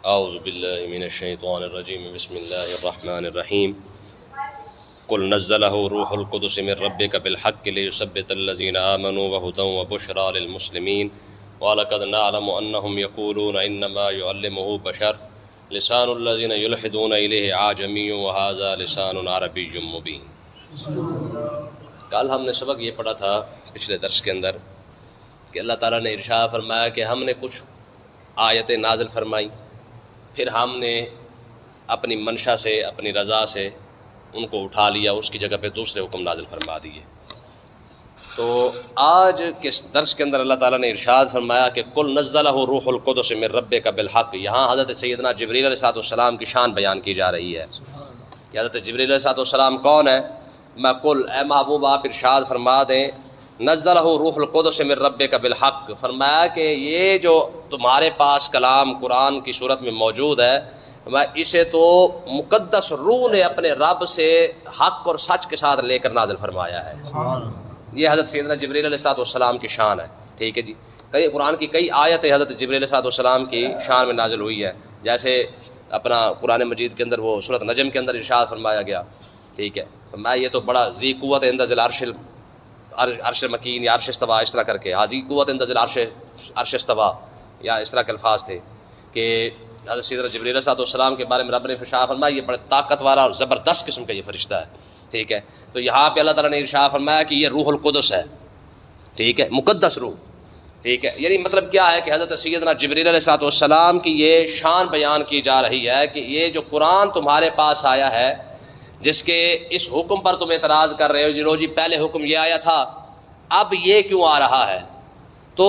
اعوذ باللہ من الشیطان الرجیم بسم اللہ الرحمن الرحیم قل نزلہ روح القدس من ربک بالحق لیثبت الذین آمنوا وہدی وبشریٰ للمسلمین وَلَقَدْ نَعْلَمُ أَنَّهُمْ يَقُولُونَ إِنَّمَا يُعَلِّمُهُ بَشَرٌ لِسَانُ الَّذِينَ يُلْحِدُونَ إِلَيْهِ أَعْجَمِيٌّ وَهَذَا لِسَانٌ عَرَبِيٌّ مُبِينٌ۔ کل ہم نے سبق یہ پڑھا تھا پچھلے درس کے اندر کہ اللہ تعالیٰ نے ارشاد فرمایا کہ ہم نے کچھ آیتیں نازل فرمائی، پھر ہم نے اپنی منشا سے اپنی رضا سے ان کو اٹھا لیا، اس کی جگہ پہ دوسرے حکم نازل فرما دیے۔ تو آج کے درس کے اندر اللہ تعالیٰ نے ارشاد فرمایا کہ قل نزلہ روح القدس من ربک بالحق۔ یہاں حضرت سیدنا جبریل علیہ السلام کی شان بیان کی جا رہی ہے کہ حضرت جبریل علیہ السلام کون ہے۔ میں قل اے محبوب آپ ارشاد فرما دیں نزلہ روح القدس من ربک بالحق، فرمایا کہ یہ جو تمہارے پاس کلام قرآن کی صورت میں موجود ہے، میں اسے تو مقدس روح نے اپنے رب سے حق اور سچ کے ساتھ لے کر نازل فرمایا ہے۔ یہ حضرت سیدنا جبریل علیہ السلام کی شان ہے، ٹھیک ہے جی۔ کئی قرآن کی کئی آیتیں حضرت جبریل علیہ السلام کی شان میں نازل ہوئی ہے، جیسے اپنا قرآن مجید کے اندر وہ سورۃ نجم کے اندر ارشاد فرمایا گیا، ٹھیک ہے۔ میں یہ تو بڑا ذی قوت عند ذی عرش مکین یا عرش استوا، اس طرح کر کے ذی قوت عند ذی عرش استوا، یا اس طرح کے الفاظ تھے کہ حضرت سیدنا جبریل علیہ السلام کے بارے میں رب نے ارشاد فرمایا یہ بڑے طاقتور اور زبردست قسم کا یہ فرشتہ ہے، ٹھیک ہے۔ تو یہاں پہ اللہ تعالیٰ نے ارشاد فرمایا کہ یہ روح القدس ہے، ٹھیک ہے، مقدس روح، ٹھیک ہے۔ یعنی مطلب کیا ہے کہ حضرت سیدنا جبریل علیہ السلام کی یہ شان بیان کی جا رہی ہے کہ یہ جو قرآن تمہارے پاس آیا ہے، جس کے اس حکم پر تم اعتراض کر رہے ہو جی پہلے حکم یہ آیا تھا اب یہ کیوں آ رہا ہے، تو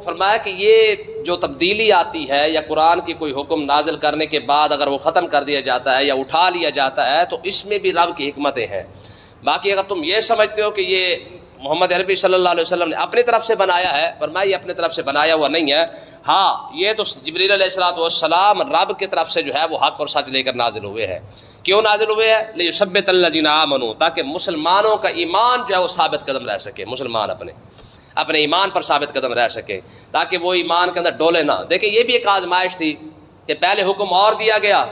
فرمایا کہ یہ جو تبدیلی آتی ہے یا قرآن کی کوئی حکم نازل کرنے کے بعد اگر وہ ختم کر دیا جاتا ہے یا اٹھا لیا جاتا ہے تو اس میں بھی رب کی حکمتیں ہیں۔ باقی اگر تم یہ سمجھتے ہو کہ یہ محمد عربی صلی اللہ علیہ وسلم نے اپنی طرف سے بنایا ہے، فرمایا یہ اپنی طرف سے بنایا ہوا نہیں ہے، ہاں یہ تو جبریل علیہ السلام رب کی طرف سے جو ہے وہ حق اور سچ لے کر نازل ہوئے ہیں۔ کیوں نازل ہوئے ہیں؟ لیثبت الذین آمنوا، تاکہ مسلمانوں کا ایمان جو ہے وہ ثابت قدم رہ سکے، مسلمان اپنے ایمان پر ثابت قدم رہ سکے، تاکہ وہ ایمان کے اندر ڈولے نہ۔ دیکھیں یہ بھی ایک آزمائش تھی کہ پہلے حکم اور دیا گیا،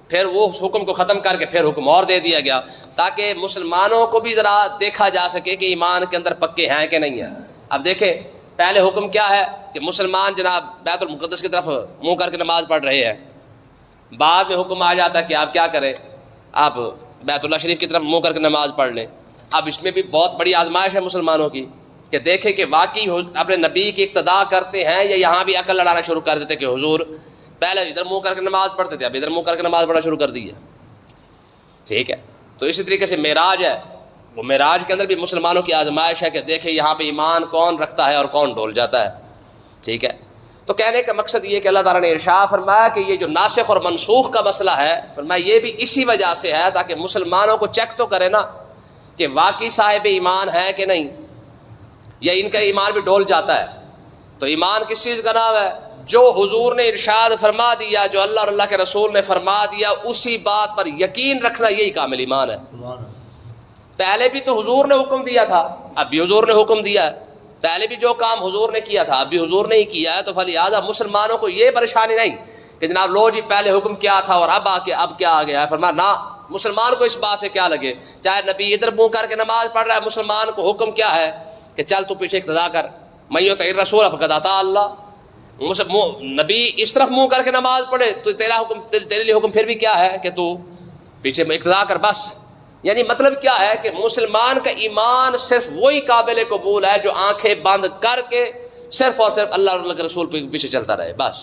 پھر وہ حکم کو ختم کر کے پھر حکم اور دے دیا گیا، تاکہ مسلمانوں کو بھی ذرا دیکھا جا سکے کہ ایمان کے اندر پکے ہیں کہ نہیں ہیں۔ اب دیکھیں پہلے حکم کیا ہے کہ مسلمان جناب بیت المقدس کی طرف منہ کر کے نماز پڑھ رہے ہیں، بعد میں حکم آ جاتا ہے کہ آپ کیا کریں، آپ بیت اللہ شریف کی طرف منہ کر کے نماز پڑھ لیں۔ اب اس میں بھی بہت بڑی آزمائش ہے مسلمانوں کی کہ دیکھیں کہ واقعی اپنے نبی کی اقتداء کرتے ہیں یا یہاں بھی عقل لڑانا شروع کر دیتے کہ حضور پہلے ادھر منہ کر کے نماز پڑھتے تھے اب ادھر منہ کر کے نماز پڑھنا شروع کر دی ہے، ٹھیک ہے۔ تو اسی طریقے سے معراج ہے، وہ معراج کے اندر بھی مسلمانوں کی آزمائش ہے کہ دیکھیں یہاں پہ ایمان کون رکھتا ہے اور کون ڈول جاتا ہے، ٹھیک ہے۔ تو کہنے کا مقصد یہ کہ اللہ تعالیٰ نے ارشاد فرمایا کہ یہ جو ناسخ اور منسوخ کا مسئلہ ہے، فرمایا یہ بھی اسی وجہ سے ہے تاکہ مسلمانوں کو چیک تو کرے نا کہ واقعی صاحب ایمان ہے کہ نہیں، یا ان کا ایمان بھی ڈول جاتا ہے۔ تو ایمان کس چیز کا نام ہے؟ جو حضور نے ارشاد فرما دیا، جو اللہ اور اللہ کے رسول نے فرما دیا، اسی بات پر یقین رکھنا، یہی کامل ایمان ہے۔ پہلے بھی تو حضور نے حکم دیا تھا، اب بھی حضور نے حکم دیا ہے، پہلے بھی جو کام حضور نے کیا تھا اب بھی حضور نے ہی کیا ہے، تو فلہذا مسلمانوں کو یہ پریشانی نہیں کہ جناب لو جی پہلے حکم کیا تھا اور اب کیا آ گیا ہے۔ فرمایا نہ، مسلمان کو اس بات سے کیا لگے، چاہے نبی ادھر منہ کر کے نماز پڑھ رہا ہے، مسلمان کو حکم کیا ہے کہ چل تو پیچھے اقتدا کر، من یطع الرسول فقد اطاع اللہ۔ نبی اس طرف منہ کر کے نماز پڑھے تو تیرے لیے حکم پھر بھی کیا ہے کہ تو پیچھے اقتدا کر بس۔ یعنی مطلب کیا ہے کہ مسلمان کا ایمان صرف وہی قابل قبول ہے جو آنکھیں بند کر کے صرف اور صرف اللہ اور اللہ کے رسول پہ پیچھے چلتا رہے بس۔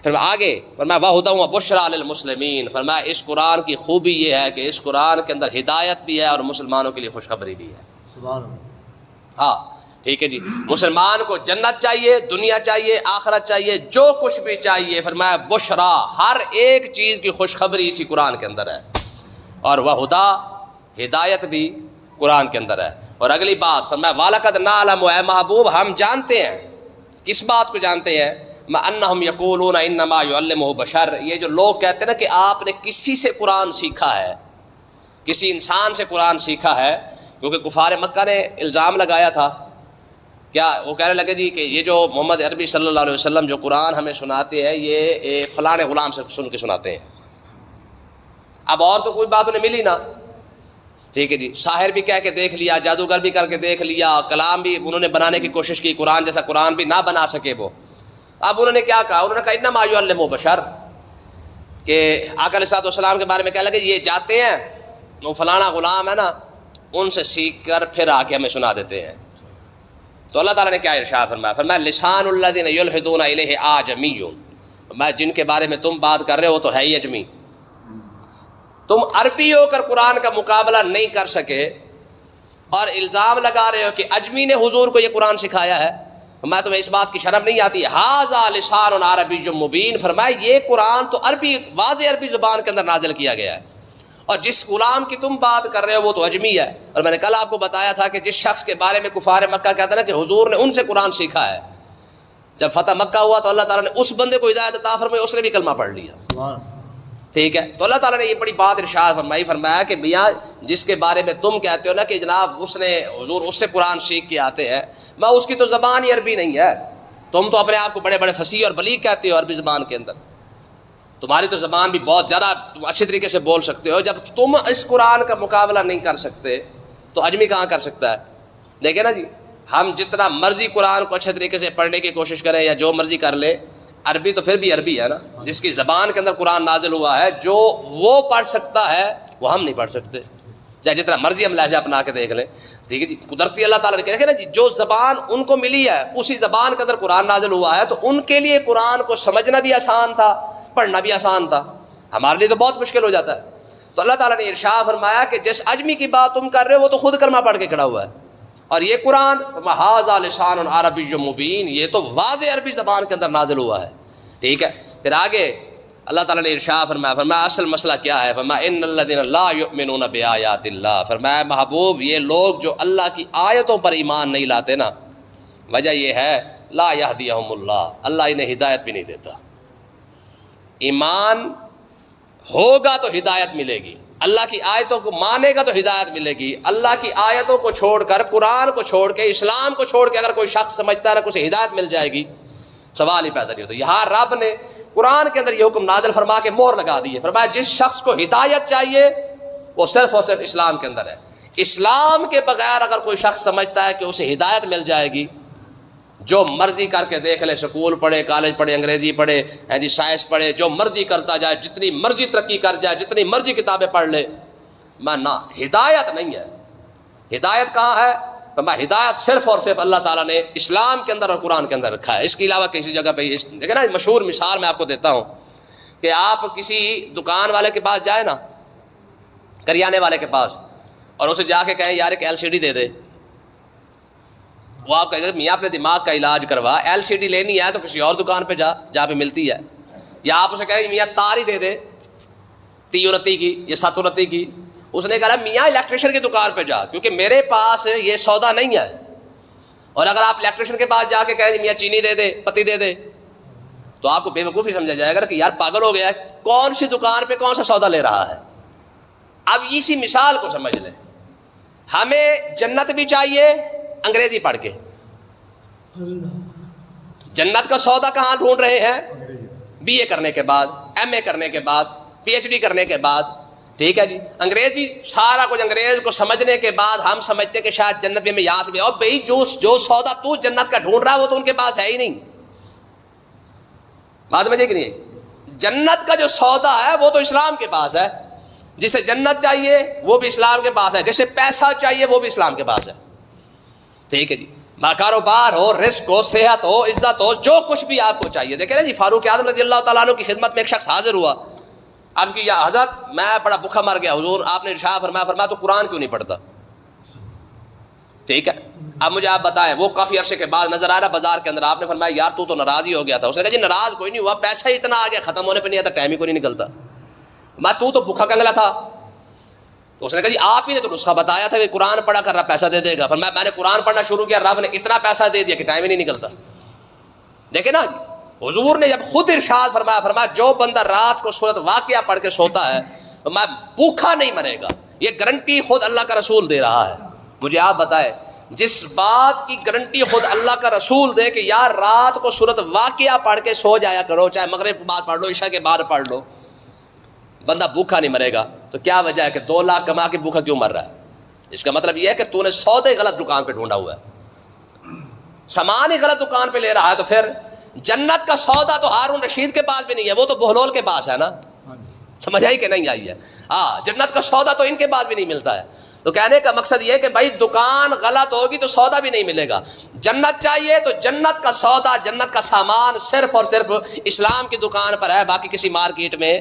پھر آگے فرمایا وَہُدًى وَبُشْرًى لِلْمُسْلِمِينَ، فرمایا اس قرآن کی خوبی یہ ہے کہ اس قرآن کے اندر ہدایت بھی ہے اور مسلمانوں کے لیے خوشخبری بھی ہے۔ سبحان اللہ، ہاں ٹھیک ہے جی۔ مسلمان کو جنت چاہیے، دنیا چاہیے، آخرت چاہیے، جو کچھ بھی چاہیے، فرمایا بشرا، ہر ایک چیز کی خوشخبری اسی قرآن کے اندر ہے، اور وہدا، ہدایت بھی قرآن کے اندر ہے۔ اور اگلی بات فرمایا وَلَقَدْ نَعْلَمُ، اے محبوب ہم جانتے ہیں، کس بات کو جانتے ہیں؟ أَنَّهُمْ يَقُولُونَ إِنَّمَا يُعَلِّمُهُ بَشَرٌ، یہ جو لوگ کہتے ہیں نا کہ آپ نے کسی سے قرآن سیکھا ہے، کسی انسان سے قرآن سیکھا ہے، کیونکہ کفار مکہ نے الزام لگایا تھا کیا وہ کہنے لگے جی کہ یہ جو محمد عربی صلی اللہ علیہ وسلم جو قرآن ہمیں سناتے ہیں یہ فلاں غلام سے سن کے سناتے ہیں. اب اور تو کوئی بات انہیں ملی نا. ٹھیک ہے جی, ساحر بھی کہہ کے دیکھ لیا, جادوگر بھی کر کے دیکھ لیا, کلام بھی انہوں نے بنانے کی کوشش کی, قرآن جیسا قرآن بھی نہ بنا سکے وہ. اب انہوں نے کیا کہا, انہوں نے کہا انما یعلم بشر, کہ آقا علیہ الصلوۃ والسلام کے بارے میں کہنے لگے یہ جاتے ہیں وہ فلانا غلام ہے نا ان سے سیکھ کر پھر آ کے ہمیں سنا دیتے ہیں. تو اللہ تعالیٰ نے کیا ارشاد فرمایا, فرمایا لسان الذین یلحدون الیہ اعجمی, میں جن کے بارے میں تم بات کر رہے ہو تو ہے ہی اجمی. تم عربی ہو کر قرآن کا مقابلہ نہیں کر سکے اور الزام لگا رہے ہو کہ اجمی نے حضور کو یہ قرآن سکھایا ہے. میں تمہیں اس بات کی شرم نہیں آتی؟ ھذا لسان عربی مبین, فرمایا یہ قرآن تو عربی واضح عربی زبان کے اندر نازل کیا گیا ہے, اور جس غلام کی تم بات کر رہے ہو وہ تو اجمی ہے. اور میں نے کل آپ کو بتایا تھا کہ جس شخص کے بارے میں کفار مکہ کہتے ہیں نا کہ حضور نے ان سے قرآن سیکھا ہے, جب فتح مکہ ہوا تو اللہ تعالیٰ نے اس بندے کو ہدایت عطا فرمائی, اس نے بھی کلمہ پڑھ لیا. ٹھیک ہے, تو اللہ تعالیٰ نے یہ بڑی بات ارشاد فرمائی, فرمایا کہ میاں جس کے بارے میں تم کہتے ہو نا کہ جناب اس نے حضور اس سے قرآن سیکھ کے آتے ہیں, میں اس کی تو زبان ہی عربی نہیں ہے. تم تو اپنے آپ کو بڑے بڑے فصیح اور بلیغ کہتے ہو عربی زبان کے اندر, تمہاری تو زبان بھی بہت زیادہ تم اچھی طریقے سے بول سکتے ہو. جب تم اس قرآن کا مقابلہ نہیں کر سکتے تو اجمی کہاں کر سکتا ہے؟ دیکھیں نا جی, ہم جتنا مرضی قرآن کو اچھے طریقے سے پڑھنے کی کوشش کریں یا جو مرضی کر لیں, عربی تو پھر بھی عربی ہے نا. جس کی زبان کے اندر قرآن نازل ہوا ہے جو وہ پڑھ سکتا ہے وہ ہم نہیں پڑھ سکتے, چاہے جتنا مرضی ہم لہجہ اپنا کے دیکھ لیں. ٹھیک ہے جی, قدرتی اللہ تعالیٰ نے دیکھیں نا جی, جو زبان ان کو ملی ہے اسی زبان کے اندر قرآن نازل ہوا ہے, تو ان کے لیے قرآن کو سمجھنا بھی آسان تھا, پڑھنا بھی آسان تھا. ہمارے لیے تو بہت مشکل ہو جاتا ہے. تو اللہ تعالیٰ نے ارشاد فرمایا کہ جس اجمی کی بات تم کر رہے ہو وہ تو خود کلمہ پڑھ کے کھڑا ہوا ہے, اور یہ قرآن ھذا لسان عربی مبین, یہ تو واضح عربی زبان کے اندر نازل ہوا ہے. ٹھیک ہے, پھر آگے اللہ تعالیٰ نے ارشاد فرمایا, فرمایا اصل مسئلہ کیا ہے, فرمایا ان الذین لا یؤمنون بآیات اللہ, فرمایا محبوب یہ لوگ جو اللہ کی آیتوں پر ایمان نہیں لاتے نا, وجہ یہ ہے لا یہدیہم اللہ, اللہ انہیں ہدایت بھی نہیں دیتا. ایمان ہوگا تو ہدایت ملے گی, اللہ کی آیتوں کو مانے گا تو ہدایت ملے گی. اللہ کی آیتوں کو چھوڑ کر, قرآن کو چھوڑ کے, اسلام کو چھوڑ کے اگر کوئی شخص سمجھتا ہے نا کہ اسے ہدایت مل جائے گی, سوال ہی پیدا نہیں ہوتا. یہاں رب نے قرآن کے اندر یہ حکم نازل فرما کے مہر لگا دی ہے, فرمایا جس شخص کو ہدایت چاہیے وہ صرف اور صرف اسلام کے اندر ہے. اسلام کے بغیر اگر کوئی شخص سمجھتا ہے کہ اسے ہدایت مل جائے گی, جو مرضی کر کے دیکھ لے, سکول پڑھے, کالج پڑھے, انگریزی پڑھے, جی سائنس پڑھے, جو مرضی کرتا جائے, جتنی مرضی ترقی کر جائے, جتنی مرضی کتابیں پڑھ لے, نہ ہدایت نہیں ہے. ہدایت کہاں ہے؟ ہدایت صرف اور صرف اللہ تعالیٰ نے اسلام کے اندر اور قرآن کے اندر رکھا ہے, اس کے علاوہ کسی جگہ پہ. دیکھیں نا, مشہور مثال میں آپ کو دیتا ہوں کہ آپ کسی دکان والے کے پاس جائیں نا, کریانے والے کے پاس, اور اسے جا کے کہیں یار ایک LCD دے دے, وہ آپ کہیں گے میاں اپنے دماغ کا علاج کروا, LCD لینی ہے تو کسی اور دکان پہ جا جہاں پہ ملتی ہے. یا آپ اسے کہیں میاں تار ہی دے دے 30 رتی کی یا 7 رتی کی, اس نے کہا میاں الیکٹریشین کی دکان پہ جا, کیونکہ میرے پاس یہ سودا نہیں ہے. اور اگر آپ الیکٹریشین کے پاس جا کے کہیں میاں چینی دے دے, پتی دے دے, تو آپ کو بے وقوفی سمجھا جائے گا کہ یار پاگل ہو گیا ہے, کون سی دکان پہ کون سا سودا لے رہا ہے. اب اسی مثال کو سمجھ لیں, ہمیں جنت بھی چاہیے انگریزی پڑھ کے. جنت کا سودا کہاں ڈھونڈ رہے ہیں؟ BA کرنے کے بعد, MA کرنے کے بعد, PhD کرنے کے بعد. ٹھیک ہے جی, انگریزی سارا کچھ انگریز کو سمجھنے کے بعد ہم سمجھتے ہیں کہ شاید جنت میں یہاں سے بھی, اور بھائی جو سودا تو جنت کا ڈھونڈ رہا ہے وہ تو ان کے پاس ہے ہی نہیں. بات سمجھے کہ نہیں؟ جنت کا جو سودا ہے وہ تو اسلام کے پاس ہے. جسے جنت چاہیے وہ بھی اسلام کے پاس ہے, جسے پیسہ چاہیے وہ بھی اسلام کے پاس ہے. ٹھیک ہے جی, کاروبار ہو, رزق ہو, صحت ہو, عزت ہو, جو کچھ بھی آپ کو چاہیے. دیکھیں نا جی, فاروق اعظم رضی اللہ تعالیٰ عنہ کی خدمت میں ایک شخص حاضر ہوا, عرض کی یا حضرت میں بڑا بھوکا مر گیا, حضور آپ نے ارشاد فرمایا تو قرآن کیوں نہیں پڑھتا؟ ٹھیک ہے, اب مجھے آپ بتائیں, وہ کافی عرصے کے بعد نظر آ رہا بازار کے اندر, آپ نے فرمایا یار تو ناراض ہی ہو گیا تھا. اس نے کہا جی ناراض کوئی نہیں ہوا, پیسہ ہی اتنا آ گیا, ختم ہونے پہ نہیں آتا, ٹائم ہی کوئی نہیں نکلتا. میں تو بھوکا کنگلا تھا. تو اس نے کہا جی آپ ہی نے تو نسخہ بتایا تھا کہ قرآن پڑھا کر رب پیسہ دے دے گا. فرمایا میں نے قرآن پڑھنا شروع کیا, رب نے اتنا پیسہ دے دیا کہ ٹائم ہی نہیں نکلتا. دیکھیں نا, حضور نے جب خود ارشاد فرمایا جو بندہ رات کو سورۃ واقعہ پڑھ کے سوتا ہے میں بھوکا نہیں مرے گا, یہ گارنٹی خود اللہ کا رسول دے رہا ہے. مجھے آپ بتائیں جس بات کی گارنٹی خود اللہ کا رسول دے کہ یار رات کو سورت واقعہ پڑھ کے سو جایا کرو، چاہے مغرب کے بعد پڑھ لو، عشاء کے بعد پڑھ لو، بندہ بھوکا نہیں مرے گا. تو کیا وجہ ہے کہ 2 لاکھ کما کے بھوکا کیوں مر رہا ہے؟ اس کا مطلب یہ ہے کہ تو نے سودے غلط دکان پہ ڈھونڈا ہوا ہے، سامان ہی غلط دکان پہ لے رہا ہے. تو پھر جنت کا سودا تو ہارون رشید کے پاس بھی نہیں ہے، وہ تو بہلول کے پاس ہے نا. سمجھ آئی کہ نہیں آئی ہے؟ جنت کا سودا تو ان کے پاس بھی نہیں ملتا ہے. تو کہنے کا مقصد یہ ہے کہ بھائی دکان غلط ہوگی تو سودا بھی نہیں ملے گا. جنت چاہیے تو جنت کا سودا، جنت کا سامان صرف اور صرف اسلام کی دکان پر ہے، باقی کسی مارکیٹ میں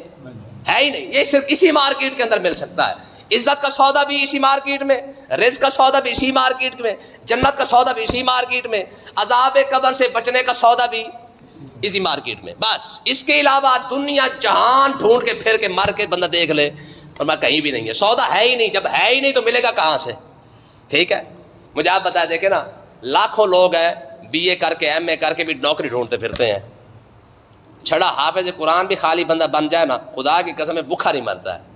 ہے ہی نہیں. یہ صرف اسی مارکیٹ کے اندر مل سکتا ہے. عزت کا سودا بھی اسی مارکیٹ میں، رزق کا سودا بھی اسی مارکیٹ میں، جنت کا سودا بھی اسی مارکیٹ میں، عذاب قبر سے بچنے کا سودا بھی اسی مارکیٹ میں. بس اس کے علاوہ دنیا جہان ڈھونڈ کے پھر کے مر کے بندہ دیکھ لے اور میں کہیں بھی نہیں ہے، سودا ہے ہی نہیں. جب ہے ہی نہیں تو ملے گا کہاں سے؟ ٹھیک ہے، مجھے آپ بتا دیکھیں نا، لاکھوں لوگ ہیں BA کر کے MA کر کے بھی نوکری ڈھونڈتے پھرتے ہیں. چھڑا حافظ قرآن بھی خالی بندہ بن جائے نا، خدا کی قسم بھوکا نہیں مرتا ہے.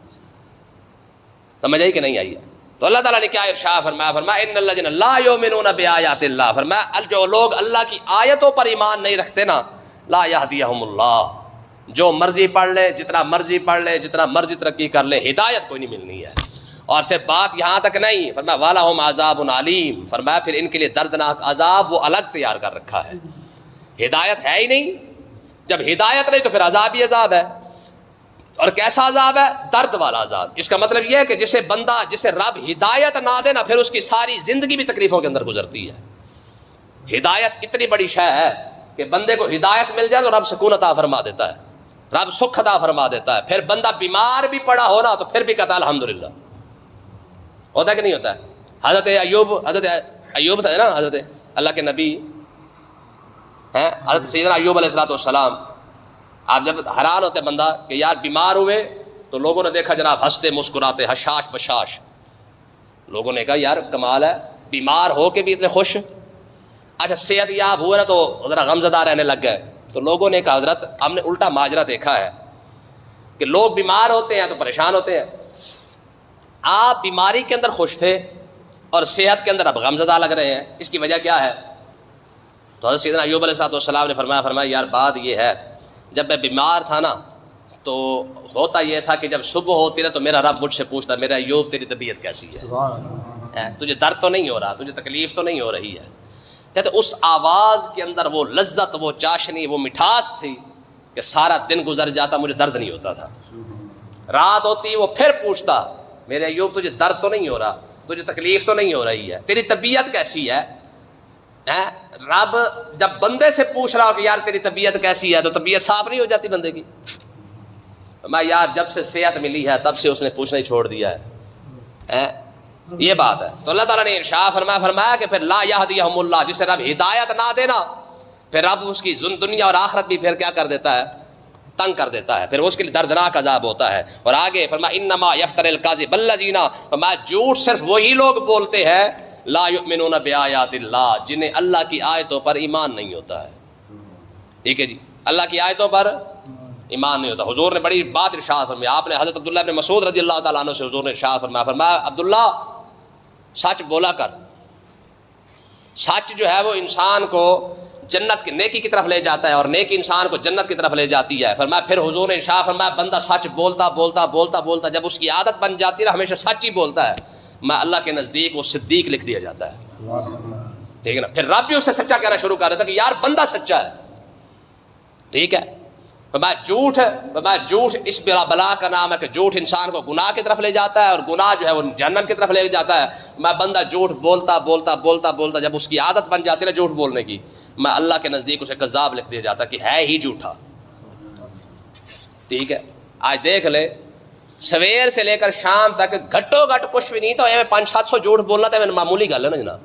سمجھ آئی کہ نہیں آئی ہے؟ تو اللہ تعالیٰ نے کیا ارشاد فرمایا؟ فرمایا ان الذین لا یؤمنون بآیات اللہ، فرمایا جو لوگ اللہ کی آیتوں پر ایمان نہیں رکھتے نا، لا یہدیہم اللہ، جو مرضی پڑھ لے، جتنا مرضی پڑھ لے، جتنا مرضی ترقی کر لے، ہدایت کوئی نہیں ملنی ہے. اور صرف بات یہاں تک نہیں، فرمایا وَلَهُمْ عَذَابٌ عَلِيمٌ، فرمایا پھر ان کے لیے دردناک عذاب وہ الگ تیار کر رکھا ہے. ہدایت ہے ہی نہیں، جب ہدایت نہیں تو پھر عذاب ہی عذاب ہے. اور کیسا عذاب ہے؟ درد والا عذاب. اس کا مطلب یہ ہے کہ جسے رب ہدایت نہ دے نا، پھر اس کی ساری زندگی بھی تکلیفوں کے اندر گزرتی ہے. ہدایت اتنی بڑی شے ہے کہ بندے کو ہدایت مل جائے تو رب سکون عطا فرما دیتا ہے، رب سکھ عطا فرما دیتا ہے. پھر بندہ بیمار بھی پڑا ہو نا تو پھر بھی کہتا ہے الحمدللہ. ہوتا ہے کہ نہیں ہوتا ہے؟ حضرت ایوب تھا نا، حضرت اللہ کے نبی ہیں، حضرت سیدنا ایوب علیہ السلام. آپ جب حیران ہوتے بندہ کہ یار بیمار ہوئے تو لوگوں نے دیکھا جناب ہنستے مسکراتے، حشاش بشاش. لوگوں نے کہا یار کمال ہے، بیمار ہو کے بھی اتنے خوش. اچھا صحت یاب ہوئے نا تو ذرا غمزدہ رہنے لگ گئے. تو لوگوں نے کہا حضرت ہم نے الٹا ماجرا دیکھا ہے کہ لوگ بیمار ہوتے ہیں تو پریشان ہوتے ہیں، آپ بیماری کے اندر خوش تھے اور صحت کے اندر اب غمزدہ لگ رہے ہیں، اس کی وجہ کیا ہے؟ تو حضرت سیدنا ایوب علیہ السلام نے فرمایا یار بات یہ ہے، جب میں بیمار تھا نا تو ہوتا یہ تھا کہ جب صبح ہوتی نا تو میرا رب مجھ سے پوچھتا میرا ایوب تیری طبیعت کیسی ہے، تجھے درد تو نہیں ہو رہا، تجھے تکلیف تو نہیں ہو رہی ہے. کہتے اس آواز کے اندر وہ لذت، وہ چاشنی، وہ مٹھاس تھی کہ سارا دن گزر جاتا مجھے درد نہیں ہوتا تھا. رات ہوتی وہ پھر پوچھتا میرے ایوب تجھے درد تو نہیں ہو رہا، تجھے تکلیف تو نہیں ہو رہی ہے، تیری طبیعت کیسی ہے؟ رب جب بندے سے پوچھ رہا ہو کہ یار تیری طبیعت کیسی ہے تو طبیعت صاف نہیں ہو جاتی بندے کی؟ میں یار جب سے صحت ملی ہے تب سے اس نے پوچھنا ہی چھوڑ دیا ہے. یہ بات ہے. تو اللہ تعالیٰ نے ارشاد فرمایا کہ پھر لا یہدیہم اللہ، جسے رب ہدایت نہ دینا پھر رب اس کی دنیا اور آخرت بھی پھر کیا کر دیتا ہے؟ تنگ کر دیتا ہے، پھر اس کے لیے دردناک عذاب ہوتا ہے. اور آگے فرمایا انما یفتر الکاذب الذین، فرمایا جھوٹ صرف وہی لوگ بولتے ہیں لا یؤمنون بآیات اللہ، جنہیں اللہ کی آیتوں پر ایمان نہیں ہوتا ہے. ٹھیک ہے جی، اللہ کی آیتوں پر ایمان نہیں ہوتا. حضور نے بڑی بات ارشاد فرمایا، آپ نے حضرت عبداللہ بن مسعود رضی اللہ تعالیٰ عنہ سے حضور نے ارشاد فرمایا عبداللہ سچ بولا کر. سچ جو ہے وہ انسان کو جنت کی نیکی کی طرف لے جاتا ہے اور نیکی انسان کو جنت کی طرف لے جاتی ہے. فرمایا پھر حضور نے ارشاد فرمایا بندہ سچ بولتا بولتا بولتا بولتا جب اس کی عادت بن جاتی ہے ہمیشہ سچ ہی بولتا ہے، میں اللہ کے نزدیک وہ صدیق لکھ دیا جاتا ہے. ٹھیک ہے نا؟ پھر رب بھی اسے سچا کہنا شروع کر دیتا کہ یار بندہ سچا ہے. ٹھیک ہے، جھوٹ اس بلا کا نام ہے کہ جھوٹ انسان کو گناہ کی طرف لے جاتا ہے اور گناہ جو ہے وہ جہنم کی طرف لے جاتا ہے. میں بندہ جھوٹ بولتا بولتا بولتا بولتا جب اس کی عادت بن جاتی ہے نا جھوٹ بولنے کی، میں اللہ کے نزدیک اسے کذاب لکھ دیا جاتا کہ ہے ہی جھوٹا. ٹھیک ہے، آج دیکھ لے سویر سے لے کر شام تک گھٹو گھٹ کچھ بھی نہیں تو 500-700 جھوٹ بولنا تو معمولی گل ہے نا جناب.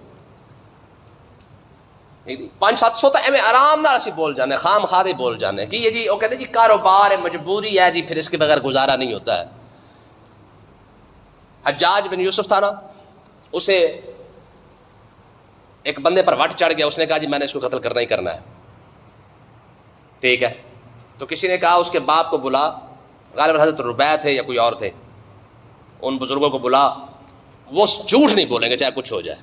500-700 تو ایویں آرام نال اسی بول جانے، خام خادے بول جانے کہ یہ جی وہ کہتے جی کاروبار ہے، مجبوری ہے جی، پھر اس کے بغیر گزارا نہیں ہوتا ہے. حجاج بن یوسف تھا نا، اسے ایک بندے پر وٹ چڑھ گیا، اس نے کہا جی میں نے اس کو قتل کرنا ہی کرنا ہے. ٹھیک ہے، تو کسی نے کہا اس کے باپ کو بلا، غالباً حضرت ربیع تھے یا کوئی اور تھے، ان بزرگوں کو بلا، وہ جھوٹ نہیں بولیں گے چاہے کچھ ہو جائے.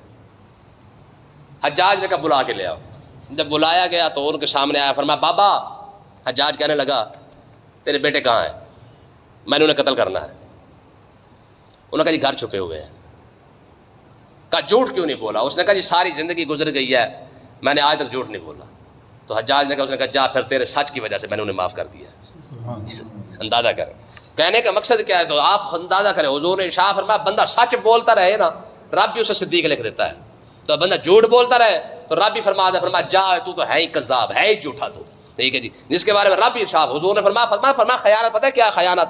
حجاج نے کہا بلا کے لے آؤ. جب بلایا گیا تو ان کے سامنے آیا, فرمایا بابا. حجاج کہنے لگا تیرے بیٹے کہاں ہیں, میں نے انہیں قتل کرنا ہے. انہوں نے کہا جی گھر چھپے ہوئے ہیں. کہا جھوٹ کیوں نہیں بولا؟ اس نے کہا جی ساری زندگی گزر گئی ہے, میں نے آج تک جھوٹ نہیں بولا. تو حجاج نے کہا, اس نے کہا جا پھر تیرے سچ کی وجہ سے میں نے انہیں معاف کر دیا. اندازہ کریں کہنے کا مقصد کیا ہے, تو آپ اندازہ کریں. حضور نے ارشاد فرمایا بندہ سچ بولتا رہے نا, رب بھی اسے صدیق لکھ دیتا ہے. تو بندہ جھوٹ بولتا رہے تو رب بھی فرمایا جا تو ہے ہی کذاب, ہے ہی جھوٹا تو. ٹھیک ہے جی, جس کے بارے میں رب بھی ارشاد, حضور نے فرمایا خیانت, پتہ ہے کیا خیانت؟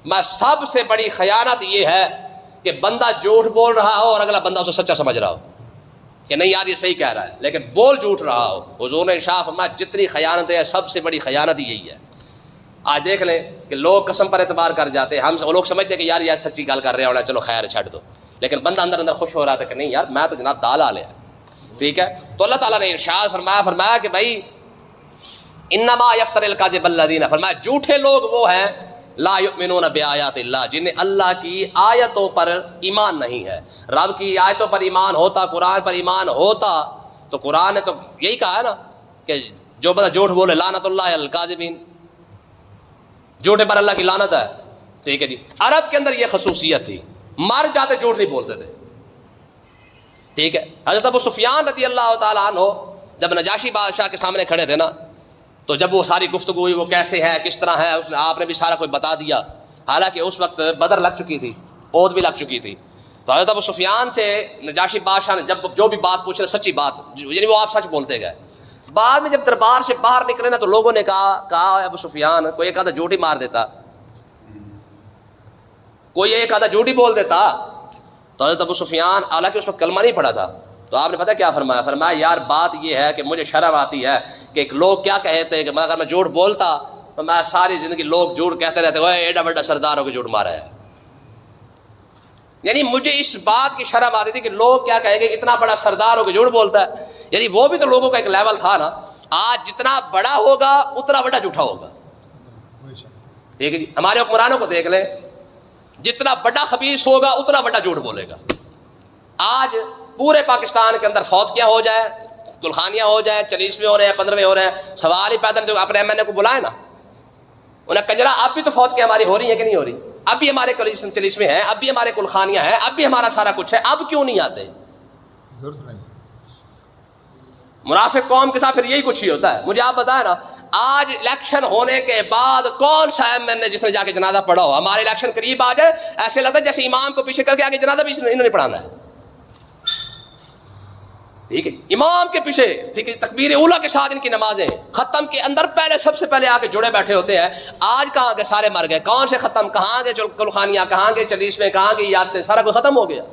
میں سب سے بڑی خیانت یہ ہے کہ بندہ جھوٹ بول رہا ہو اور اگلا بندہ اسے سچا سمجھ رہا ہو کہ نہیں یار یہ صحیح کہہ رہا ہے, لیکن بول جھوٹ رہا ہو. حضور نے ارشاد فرمایا جتنی خیانت ہے سب سے بڑی خیانت یہی ہے. آج دیکھ لیں کہ لوگ قسم پر اعتبار کر جاتے ہیں, ہم لوگ سمجھتے ہیں کہ یار سچی گل کر رہے ہیں, چلو خیر چھڈ دو, لیکن بندہ اندر اندر خوش ہو رہا تھا کہ نہیں یار میں تو جناب دال آ لیا. ٹھیک ہے, تو اللہ تعالیٰ نے ارشاد فرمایا کہ بھائی انما یفتر الکاذب الذین, فرمایا جھوٹے لوگ وہ ہیں لا یؤمنون بآیات اللہ, جنہیں اللہ کی آیتوں پر ایمان نہیں ہے. رب کی آیتوں پر ایمان ہوتا, قرآن پر ایمان ہوتا, تو قرآن نے تو یہی کہا ہے نا کہ جو بندہ جھوٹ بولے لعنت اللہ علی الکاذبین, جھوٹے پر اللہ کی لعنت ہے. ٹھیک ہے جی, عرب کے اندر یہ خصوصیت تھی, مر جاتے جھوٹ نہیں بولتے تھے. ٹھیک ہے, حضرت ابو سفیان رضی اللہ تعالیٰ عنہ جب نجاشی بادشاہ کے سامنے کھڑے تھے نا, تو جب وہ ساری گفتگو ہوئی وہ کیسے ہے کس طرح ہے, اس نے آپ نے بھی سارا کوئی بتا دیا. حالانکہ اس وقت بدر لگ چکی تھی, عہد بھی لگ چکی تھی. تو حضرت ابو سفیان سے نجاشی بادشاہ نے جب جو بھی بات پوچھ رہے سچی بات, یعنی وہ آپ سچ بولتے گئے. بعد میں جب دربار سے باہر نکلے نا تو لوگوں نے کہا ابو سفیان کوئی ایک آدھا جھوٹ ہی مار دیتا, کوئی ایک آدھا جھوٹ ہی بول دیتا. تو حضرت ابو سفیان حالانکہ اس وقت کلمہ نہیں پڑھا تھا, تو آپ نے پتہ کیا فرمایا یار بات یہ ہے کہ مجھے شرم آتی ہے کہ لوگ کیا کہتے ہیں کہ اگر میں جھوٹ بولتا تو میں ساری زندگی لوگ جھوٹ کہتے رہتے وہ ایڈا بڑا سردار ہو کے جھوٹ مارا ہے. یعنی مجھے اس بات کی شرم آتی تھی کہ لوگ کیا کہیں گے اتنا بڑا سردار ہو کے جھوٹ بولتا ہے. یعنی وہ بھی تو لوگوں کا ایک لیول تھا نا, آج جتنا بڑا ہوگا اتنا بڑا جھوٹا ہوگا. ٹھیک ہے جی, ہمارے حکمرانوں کو دیکھ لیں, جتنا بڑا خبیث ہوگا اتنا بڑا جھوٹ بولے گا. آج پورے پاکستان کے اندر فوتیاں ہو جائے, گلخانیاں ہو جائے, 40ویں ہو رہے ہیں 15ویں ہو رہے ہیں, سوال ہی پیدا نہیں, اپنے ایم این اے کو بلائے نا, انہیں کنجرا اب بھی تو فوتیاں ہماری ہو رہی ہیں کہ نہیں ہو رہی, اب بھی ہمارے 40ویں ہیں, اب بھی ہمارے کلخانیاں ہیں, اب بھی ہمارا سارا کچھ ہے, اب کیوں نہیں آتے؟ ضرورت نہیں. منافق قوم کے ساتھ پھر یہی کچھ ہی ہوتا ہے. مجھے آپ بتائیں نا, آج الیکشن ہونے کے بعد کون سا ایم این اے جس نے جا کے جنازہ پڑھا ہو؟ ہمارے الیکشن قریب آ جائے ایسے لگتا ہے جیسے امام کو پیچھے کر کے آگے جنازہ بھی انہوں نے پڑھانا ہے. ٹھیک ہے, امام کے پیچھے, ٹھیک ہے, تکبیر اولیٰ کے ساتھ ان کی نمازیں, ختم کے اندر پہلے سب سے پہلے آ کے جڑے بیٹھے ہوتے ہیں. آج کہاں گئے؟ سارے مر گئے. کون سے ختم؟ کہاں گئے کلخانیاں, کہاں گئے 40ویں, کہاں گئی یادیں, سارا کچھ ختم ہو گیا.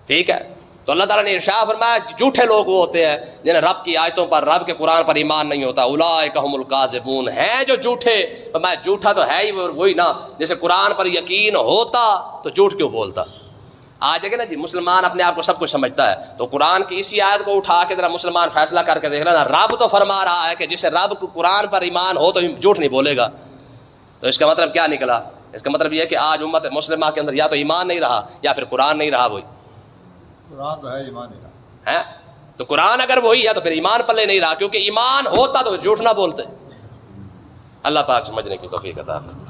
ٹھیک ہے, تو اللہ تعالیٰ نے ارشاد فرمایا جھوٹے لوگ وہ ہوتے ہیں جنہیں رب کی آیتوں پر, رب کے قرآن پر ایمان نہیں ہوتا. اولئک هم الکاذبون, ہیں جو جھوٹے. میں جھوٹا تو ہے ہی وہی نا, جیسے قرآن پر یقین ہوتا تو جھوٹ کیوں بولتا. آج دیکھیں نا جی, مسلمان اپنے آپ کو سب کچھ سمجھتا ہے, تو قرآن کی اسی آیت کو اٹھا کے ذرا مسلمان فیصلہ کر کے دیکھ رہا نا, رب تو فرما رہا ہے کہ جسے رب کو قرآن پر ایمان ہو تو جھوٹ نہیں بولے گا. تو اس کا مطلب کیا نکلا؟ اس کا مطلب یہ ہے کہ آج امت مسلمہ کے اندر یا تو ایمان نہیں رہا یا پھر قرآن نہیں رہا. وہی قرآن تو ہے, ایمان نہیں رہا ہے, تو قرآن اگر وہی ہے تو پھر ایمان پلے نہیں رہا, کیونکہ ایمان ہوتا تو جھوٹ نہ بولتے. اللہ پاک سمجھنے کی توفیق عطا فرمائے.